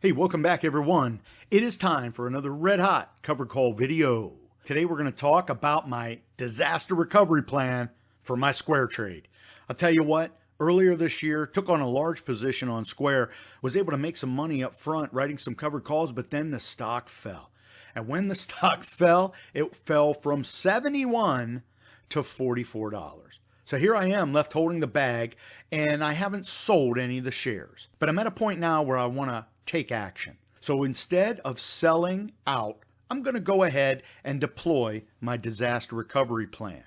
Hey, welcome back everyone. It is time for another red hot covered call video. Today we're going to talk about my disaster recovery plan for my Square trade. I'll tell you what, earlier this year, took on a large position on Square, was able to make some money up front writing some covered calls, but then the stock fell. And when the stock fell, it fell from $71 to $44. So here I am left holding the bag, and I haven't sold any of the shares. But I'm at a point now where I want to take action. So instead of selling out, I'm going to go ahead and deploy my disaster recovery plan.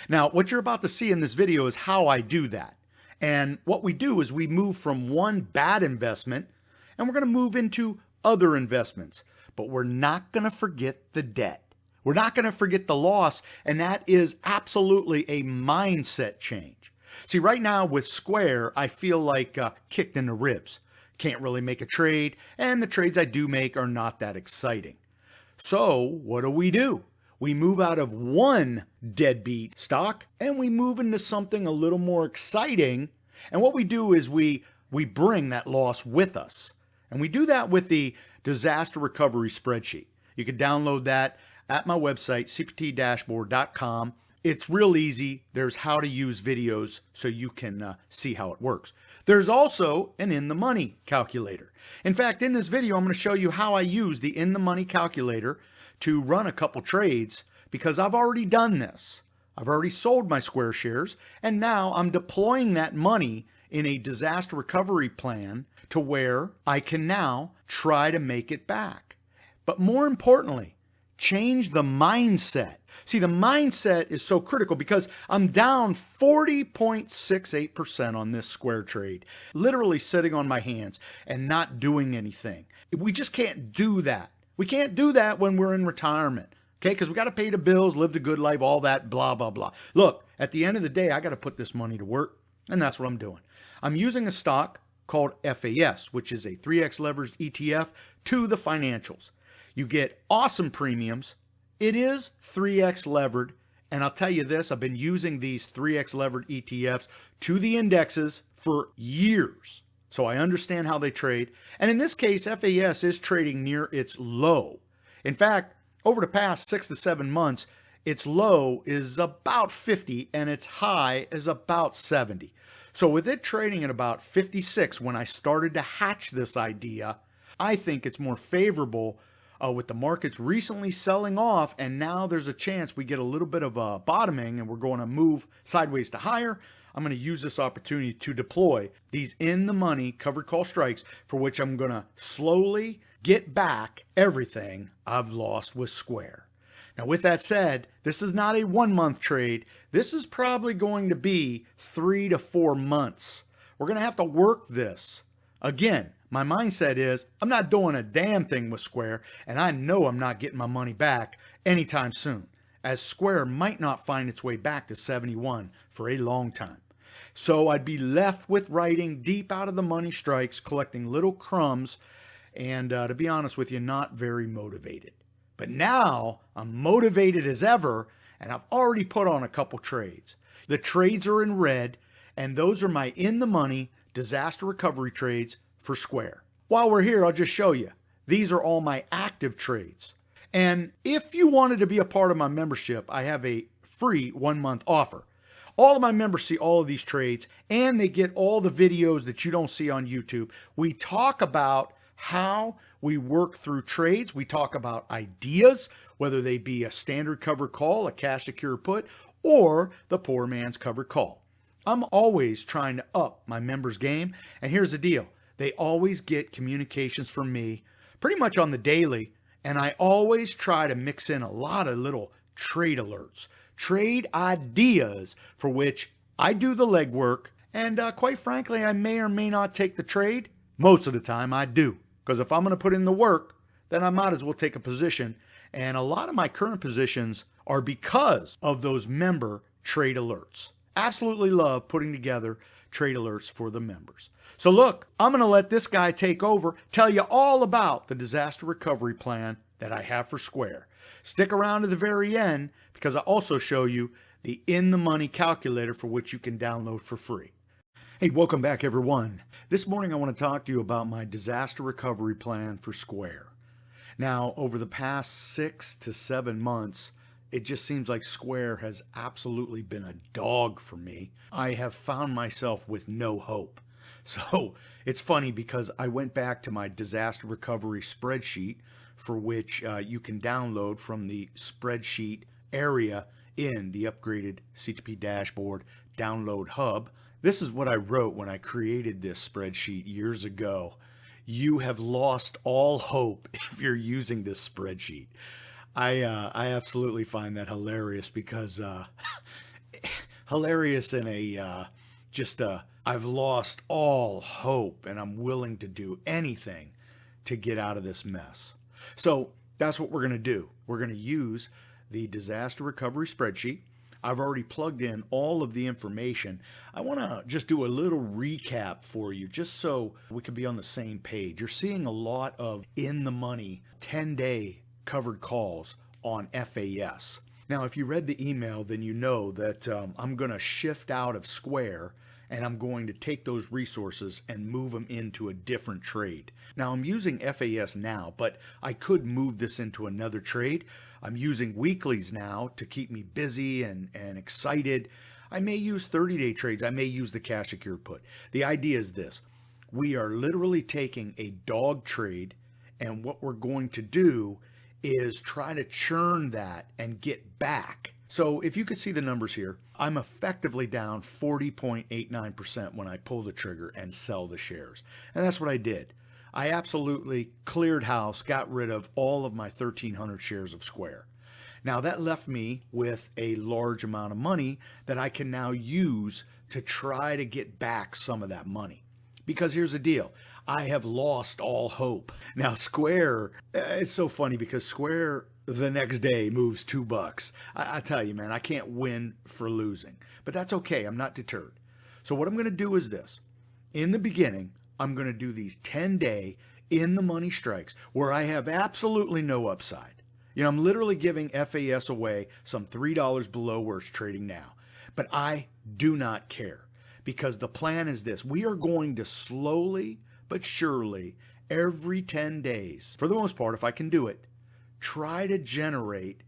Now, what you're about to see in this video is how I do that. And what we do is we move from one bad investment, and we're going to move into other investments. But we're not going to forget the debt. We're not going to forget the loss, and that is absolutely a mindset change. See, right now with Square, I feel like kicked in the ribs. Can't really make a trade, and the trades I do make are not that exciting. So what do? We move out of one deadbeat stock, and we move into something a little more exciting. And what we do is we bring that loss with us. And we do that with the disaster recovery spreadsheet. You can download that at my website, cptdashboard.com. It's real easy. There's how to use videos so you can see how it works. There's also an in the money calculator. In fact, in this video, I'm going to show you how I use the in the money calculator to run a couple trades because I've already done this. I've already sold my Square shares, and now I'm deploying that money in a disaster recovery plan to where I can now try to make it back. But more importantly, change the mindset. See, the mindset is so critical because I'm down 40.68% on this Square trade, literally sitting on my hands and not doing anything. We just can't do that. We can't do that when we're in retirement, okay? Because we got to pay the bills, live the good life, all that blah, blah, blah. Look, at the end of the day, I got to put this money to work, and that's what I'm doing. I'm using a stock called FAS, which is a 3X leveraged ETF to the financials. You get awesome premiums. It is 3X levered. And I'll tell you this, I've been using these 3X levered ETFs to the indexes for years. So I understand how they trade. And in this case, FAS is trading near its low. In fact, over the past 6 to 7 months, its low is about 50 and its high is about 70. So with it trading at about 56 when I started to hatch this idea, I think it's more favorable with the markets recently selling off, and now there's a chance we get a little bit of a bottoming and we're going to move sideways to higher. I'm going to use this opportunity to deploy these in-the-money covered call strikes for which I'm going to slowly get back everything I've lost with Square. Now, with that said, this is not a 1-month trade. This is probably going to be 3 to 4 months. We're going to have to work this. Again, my mindset is I'm not doing a damn thing with Square, and I know I'm not getting my money back anytime soon, as Square might not find its way back to 71 for a long time. So I'd be left with writing deep out of the money strikes, collecting little crumbs, and to be honest with you, not very motivated. But now I'm motivated as ever, and I've already put on a couple trades. The trades are in red, and those are my in-the-money disaster recovery trades for Square. While we're here, I'll just show you. These are all my active trades. And if you wanted to be a part of my membership, I have a free 1-month offer. All of my members see all of these trades, and they get all the videos that you don't see on YouTube. We talk about how we work through trades. We talk about ideas, whether they be a standard covered call, a cash secure put, or the poor man's covered call. I'm always trying to up my members' game, and here's the deal. They always get communications from me pretty much on the daily, and I always try to mix in a lot of little trade alerts, trade ideas for which I do the legwork, and quite frankly, I may or may not take the trade. Most of the time I do, because if I'm going to put in the work, then I might as well take a position, and a lot of my current positions are because of those member trade alerts. Absolutely love putting together trade alerts for the members. So look, I'm going to let this guy take over, tell you all about the disaster recovery plan that I have for Square. Stick around to the very end because I also show you the in the money calculator for which you can download for free. Hey, welcome back, everyone. This morning I want to talk to you about my disaster recovery plan for Square. Now, over the past 6 to 7 months, it just seems like Square has absolutely been a dog for me. I have found myself with no hope. So it's funny because I went back to my disaster recovery spreadsheet, for which you can download from the spreadsheet area in the upgraded CTP dashboard download hub. This is what I wrote when I created this spreadsheet years ago. You have lost all hope if you're using this spreadsheet. I absolutely find that hilarious because hilarious in a I've lost all hope and I'm willing to do anything to get out of this mess. So that's what we're going to do. We're going to use the disaster recovery spreadsheet. I've already plugged in all of the information. I want to just do a little recap for you just so we can be on the same page. You're seeing a lot of in the money 10-day covered calls on FAS. Now, if you read the email, then you know that I'm going to shift out of Square and I'm going to take those resources and move them into a different trade. Now, I'm using FAS now, but I could move this into another trade. I'm using weeklies now to keep me busy and excited. I may use 30-day trades. I may use the cash secured put. The idea is this. We are literally taking a dog trade, and what we're going to do is try to churn that and get back. So if you could see the numbers here, I'm effectively down 40.89% when I pull the trigger and sell the shares. And that's what I did. I absolutely cleared house, got rid of all of my 1,300 shares of Square. Now that left me with a large amount of money that I can now use to try to get back some of that money. Because here's the deal. I have lost all hope. Now Square, it's so funny because Square the next day moves $2. I tell you, man, I can't win for losing, but that's okay. I'm not deterred. So what I'm going to do is this. In the beginning, I'm going to do these 10-day in the money strikes where I have absolutely no upside. You know, I'm literally giving FAS away some $3 below where it's trading now, but I do not care because the plan is this. We are going to slowly but surely every 10 days, for the most part, if I can do it, try to generate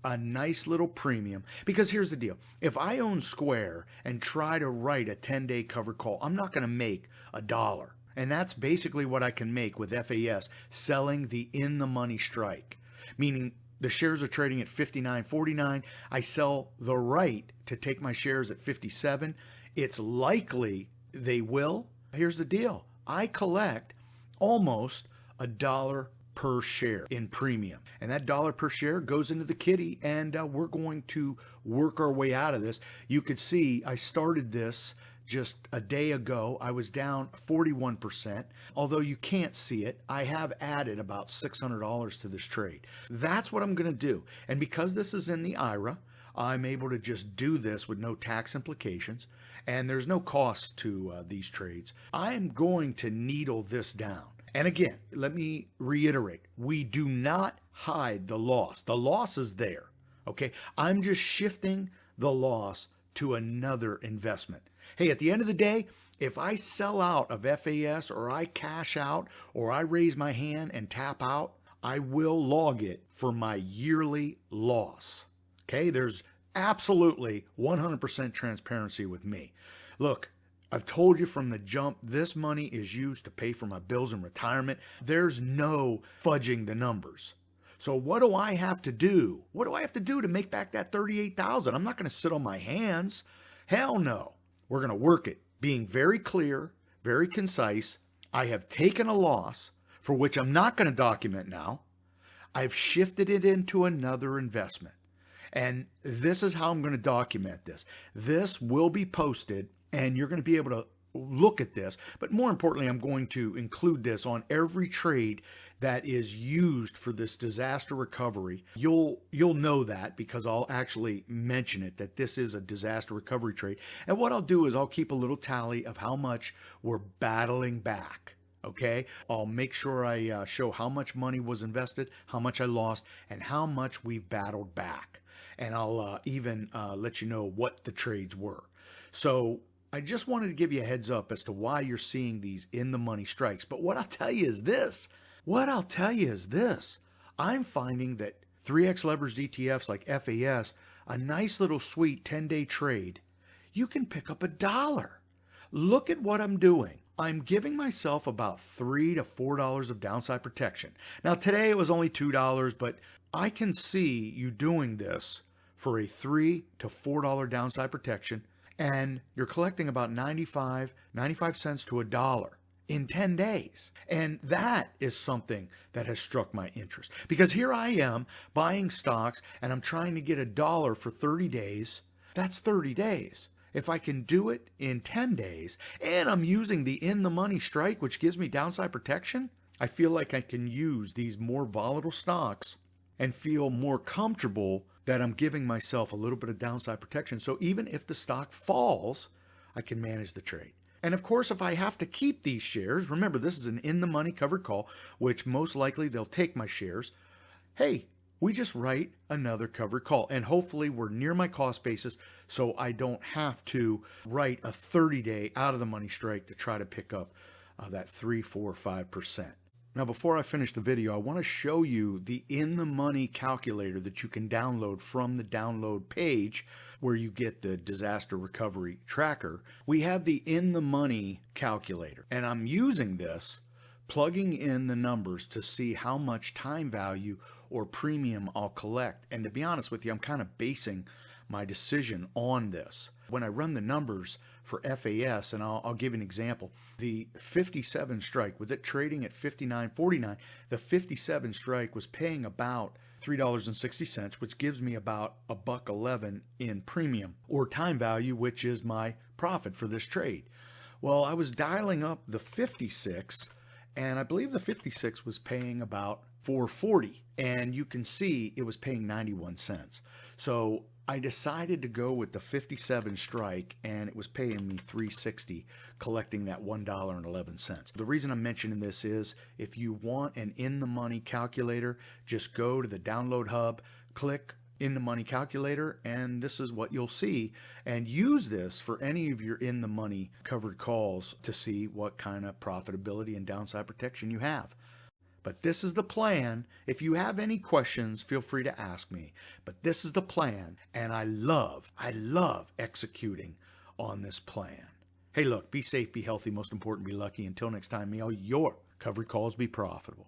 a nice little premium. Because here's the deal. If I own Square and try to write a 10-day covered call, I'm not going to make $1. And that's basically what I can make with FAS selling the in the money strike. Meaning the shares are trading at $59.49. I sell the right to take my shares at $57. It's likely they will. Here's the deal. I collect almost $1 per share in premium. And that $1 per share goes into the kitty, and we're going to work our way out of this. You could see I started this just a day ago. I was down 41%. Although you can't see it, I have added about $600 to this trade. That's what I'm going to do. And because this is in the IRA, I'm able to just do this with no tax implications, and there's no cost to these trades. I'm going to needle this down. And again, let me reiterate, we do not hide the loss. The loss is there, okay? I'm just shifting the loss to another investment. Hey, at the end of the day, if I sell out of FAS or I cash out or I raise my hand and tap out, I will log it for my yearly loss. Okay, there's absolutely 100% transparency with me. Look, I've told you from the jump, this money is used to pay for my bills in retirement. There's no fudging the numbers. So what do I have to do? What do I have to do to make back that $38,000? I'm not going to sit on my hands. Hell no. We're going to work it, being very clear, very concise. I have taken a loss for which I'm not going to document now. I've shifted it into another investment. And this is how I'm going to document this. This will be posted, and you're going to be able to look at this. But more importantly, I'm going to include this on every trade that is used for this disaster recovery. You'll know that because I'll actually mention it, that this is a disaster recovery trade. And what I'll do is I'll keep a little tally of how much we're battling back. Okay, I'll make sure I show how much money was invested, how much I lost, and how much we've battled back. And I'll even let you know what the trades were. So I just wanted to give you a heads up as to why you're seeing these in the money strikes. But what I'll tell you is this. I'm finding that 3X leveraged ETFs like FAS, a nice little sweet 10-day trade, you can pick up $1. Look at what I'm doing. I'm giving myself about $3 to $4 of downside protection. Now today it was only $2, but I can see you doing this for a $3 to $4 downside protection, and you're collecting about 95 cents to $1 in 10 days. And that is something that has struck my interest, because here I am buying stocks and I'm trying to get $1 for 30 days. That's 30 days. If I can do it in 10 days and I'm using the in the money strike, which gives me downside protection, I feel like I can use these more volatile stocks and feel more comfortable that I'm giving myself a little bit of downside protection. So even if the stock falls, I can manage the trade. And of course, if I have to keep these shares, remember this is an in the money covered call, which most likely they'll take my shares. Hey, we just write another covered call, and hopefully we're near my cost basis, so I don't have to write a 30-day out of the money strike to try to pick up that 3, 4, 5%. Now, before I finish the video, I want to show you the in the money calculator that you can download from the download page where you get the disaster recovery tracker. We have the in the money calculator, and I'm using this, plugging in the numbers to see how much time value or premium I'll collect. And to be honest with you, I'm kind of basing my decision on this. When I run the numbers for FAS, and I'll give an example, the 57 strike, with it trading at 59.49, the 57 strike was paying about $3.60, which gives me about $1.11 in premium or time value, which is my profit for this trade. Well, I was dialing up the 56, and I believe the 56 was paying about $4.40, and you can see it was paying 91 cents. So I decided to go with the 57 strike, and it was paying me $3.60, collecting that $1.11. The reason I'm mentioning this is if you want an in the money calculator, just go to the download hub, click in the money calculator, and this is what you'll see, and use this for any of your in the money covered calls to see what kind of profitability and downside protection you have. But this is the plan. If you have any questions, feel free to ask me. But this is the plan, and I love executing on this plan. Hey, look, be safe, be healthy, most important, be lucky. Until next time, may all your covered calls be profitable.